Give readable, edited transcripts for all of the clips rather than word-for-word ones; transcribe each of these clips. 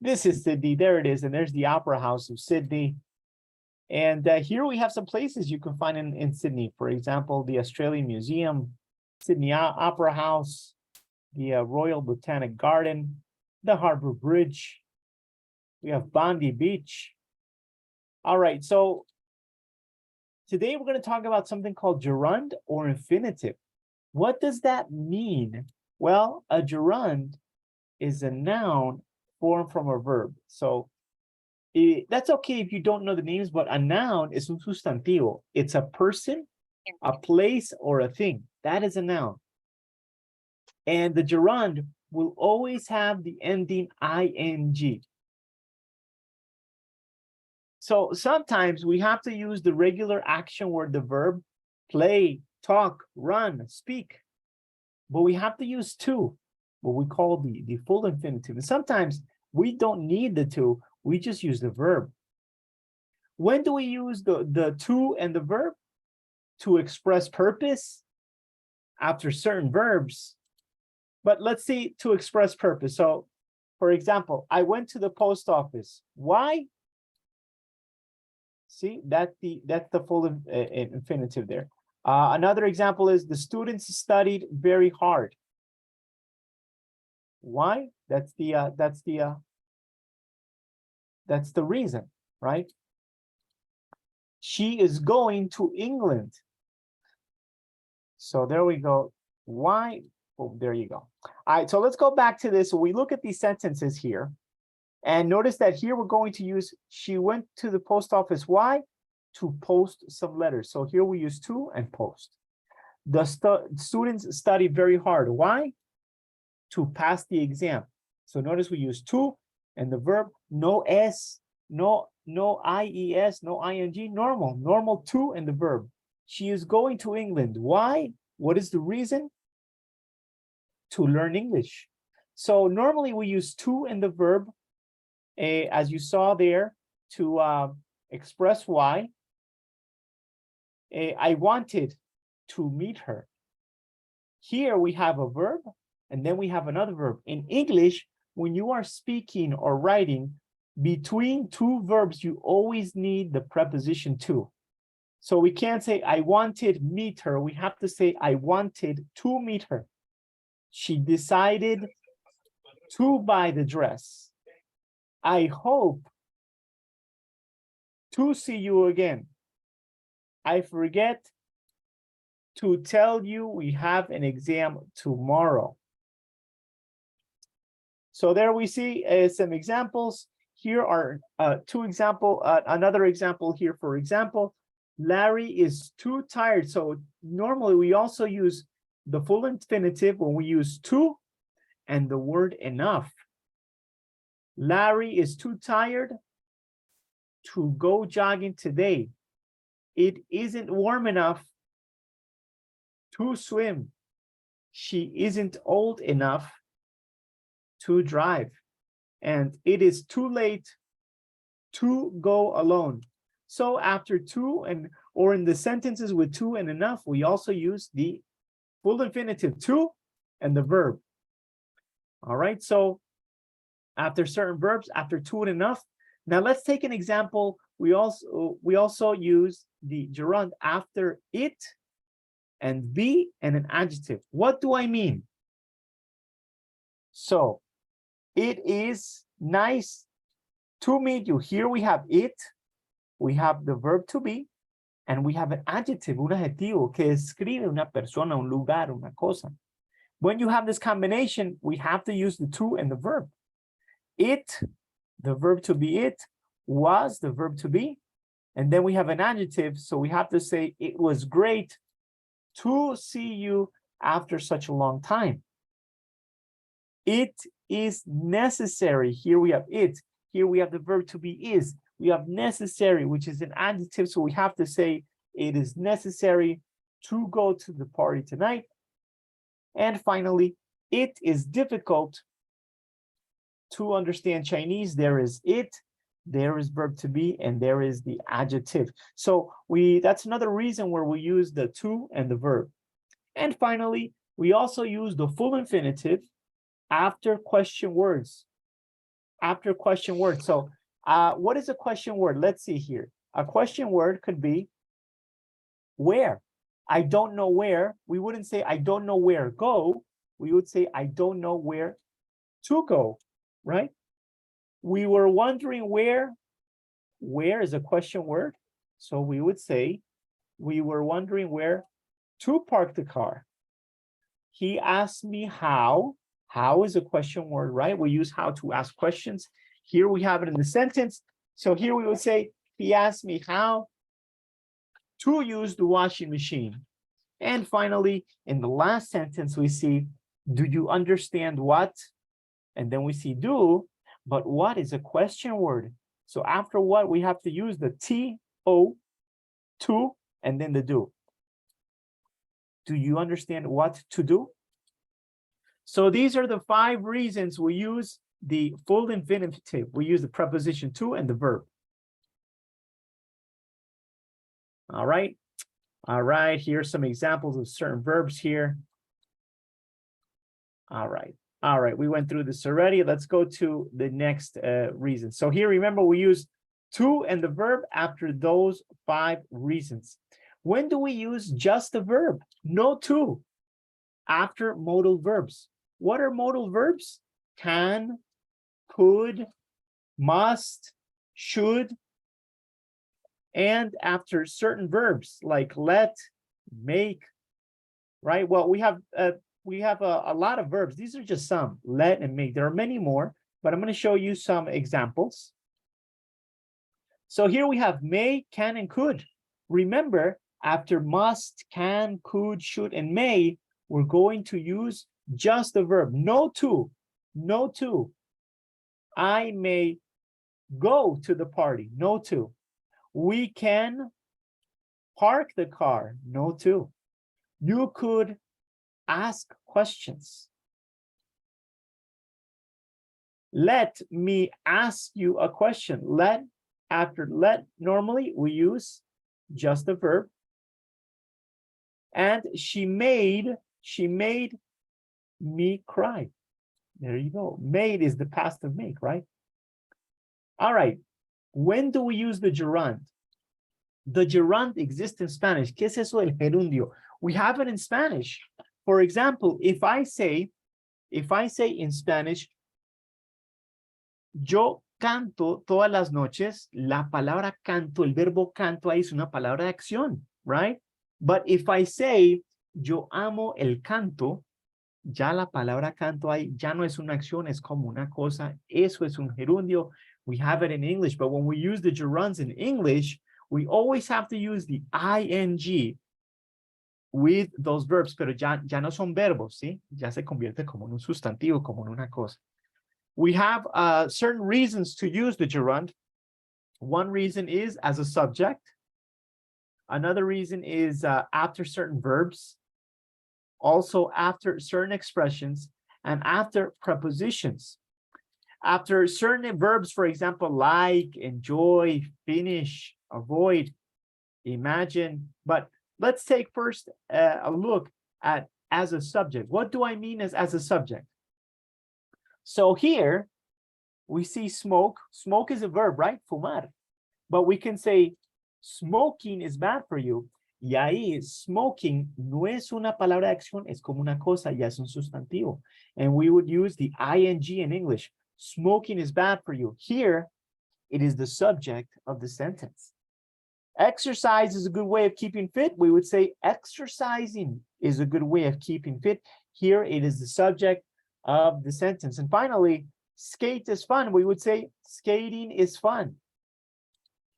This is Sydney. There it is. And there's the Opera House of Sydney. And here we have some places you can find in Sydney. For example, the Australian Museum, Sydney Opera House, the Royal Botanic Garden, the Harbour Bridge. We have Bondi Beach. All right, so today we're going to talk about something called gerund or infinitive. What does that mean? Well, a gerund is a noun formed from a verb. So that's okay if you don't know the names, but a noun is un sustantivo. It's a person, a place, or a thing. That is a noun. And the gerund will always have the ending ing. So sometimes we have to use the regular action word, the verb, play, talk, run, speak. But we have to use to, what we call the full infinitive. And sometimes we don't need the to, we just use the verb. When do we use the to and the verb? To express purpose after certain verbs. But let's see, to express purpose. So, for example, I went to the post office. Why? See, that's the full infinitive there. Another example is the students studied very hard. Why? That's the reason, right? She is going to England. So there we go. Why? Oh, there you go. All right, so let's go back to this. So we look at these sentences here. And notice that here we're going to use, she went to the post office. Why? To post some letters. So here we use to and post. The students studied very hard. Why? To pass the exam. So notice we use to and the verb, no s, no ies, no ing, normal to and the verb. She is going to England. Why? What is the reason? To learn English. So normally we use to and the verb, as you saw there, to express why. I wanted to meet her. Here we have a verb, and then we have another verb. In English, when you are speaking or writing, between two verbs, you always need the preposition to. So we can't say, I wanted meet her. We have to say, I wanted to meet her. She decided to buy the dress. I hope to see you again. I forget to tell you we have an exam tomorrow. So there we see some examples. Here are two examples. Another example here, for example, Larry is too tired. So normally we also use the full infinitive when we use to and the word enough. Larry is too tired to go jogging today. It isn't warm enough to swim. She isn't old enough to drive. And it is too late to go alone. So after to or in the sentences with to and enough, we also use the full infinitive to and the verb. All right, so after certain verbs, after to and enough. Now let's take an example. We also use the gerund after it and be and an adjective. What do I mean? So it is nice to meet you. Here we have it, we have the verb to be, and we have an adjective, un adjetivo que describe una persona, un lugar, una cosa. When you have this combination, we have to use the to and the verb. It, the verb to be it, was the verb to be, and then we have an adjective, so we have to say it was great to see you after such a long time. It is necessary. Here we have it. Here we have the verb to be is. We have necessary, which is an adjective, so we have to say it is necessary to go to the party tonight. And finally, it is difficult to understand Chinese. There is it, there is verb to be, and there is the adjective. So that's another reason where we use the to and the verb. And finally, we also use the full infinitive after question words. after question word. So what is a question word? Let's see here. A question word could be where. I don't know where. We wouldn't say I don't know where go. We would say I don't know where to go, right? We were wondering where. Where is a question word. So we would say we were wondering where to park the car. He asked me how. How is a question word, right? We use how to ask questions. Here we have it in the sentence. So here we would say, he asked me how to use the washing machine. And finally, in the last sentence, we see, do you understand what? And then we see do, but what is a question word? So after what, we have to use the to, to, and then the do. Do you understand what to do? So these are the 5 reasons we use the full infinitive. We use the preposition to and the verb. All right. All right. Here's some examples of certain verbs here. All right. All right. We went through this already. Let's go to the next reason. So here, remember, we use to and the verb after those 5 reasons. When do we use just the verb? No to. After modal verbs. What are modal verbs? Can, could, must, should, and after certain verbs like let, make, right? Well, we have a lot of verbs. These are just some, let and make. There are many more, but I'm going to show you some examples. So here we have may, can, and could. Remember, after must, can, could, should, and may, we're going to use just the verb. No to. No to. I may go to the party. No to. We can park the car. No to. You could ask questions. Let me ask you a question. Let, after let, normally we use just the verb. And she made me cry. There you go. Made is the past of make, right? All right. When do we use the gerund? The gerund exists in Spanish. ¿Qué es eso del gerundio? We have it in Spanish. For example, if I say in Spanish, yo canto todas las noches, la palabra canto, el verbo canto ahí es una palabra de acción, right? But if I say, yo amo el canto, ya la palabra canto ahí ya no es una acción, es como una cosa. Eso es un gerundio. We have it in English, but when we use the gerunds in English, we always have to use the ing with those verbs, pero ya no son verbos, ¿sí? Ya se convierte como en un sustantivo, como en una cosa. We have certain reasons to use the gerund. One reason is as a subject. Another reason is after certain verbs. Also after certain expressions and after prepositions. After certain verbs, for example, like, enjoy, finish, avoid, imagine. But let's take first a look at as a subject. What do I mean as a subject? So here we see smoke. Smoke is a verb, right? Fumar. But we can say smoking is bad for you. Y ahí, smoking no es una palabra de acción, es como una cosa, ya es un sustantivo. And we would use the ing in English. Smoking is bad for you. Here, it is the subject of the sentence. Exercise is a good way of keeping fit. We would say exercising is a good way of keeping fit. Here, it is the subject of the sentence. And finally, skate is fun. We would say skating is fun.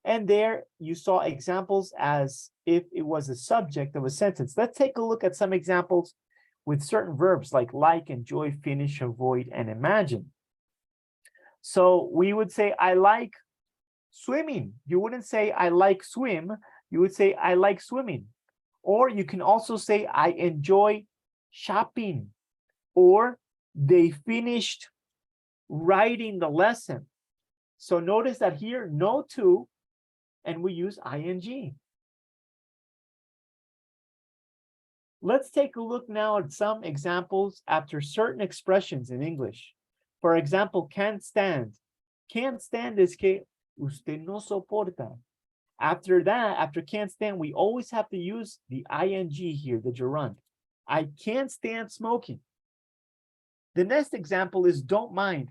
And there you saw examples as if it was a subject of a sentence. Let's take a look at some examples with certain verbs like, enjoy, finish, avoid, and imagine. So we would say, I like swimming. You wouldn't say, I like swim. You would say, I like swimming. Or you can also say, I enjoy shopping. Or they finished writing the lesson. So notice that here, no to, and we use ing. Let's take a look now at some examples after certain expressions in English. For example, can't stand. Can't stand is que usted no soporta. After that, after can't stand, we always have to use the ing here, the gerund. I can't stand smoking. The next example is don't mind.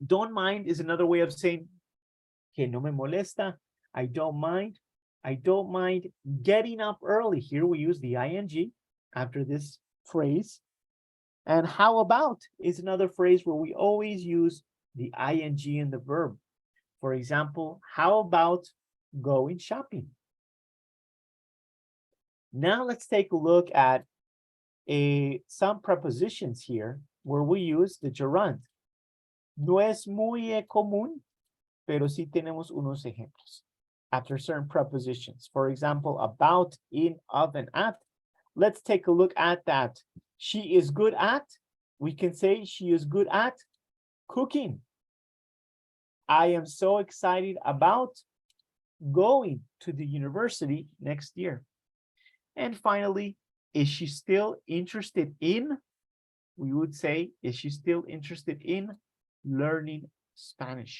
Don't mind is another way of saying que no me molesta. I don't mind. I don't mind getting up early. Here we use the ing after this phrase. And how about is another phrase where we always use the ing in the verb. For example, how about going shopping? Now let's take a look at some prepositions here where we use the gerund. No es muy común, pero sí tenemos unos ejemplos after certain prepositions. For example, about, in, of, and at. Let's take a look at that. She is good at, we can say she is good at cooking. I am so excited about going to the university next year. And finally, is she still interested in, we would say, is she still interested in learning Spanish?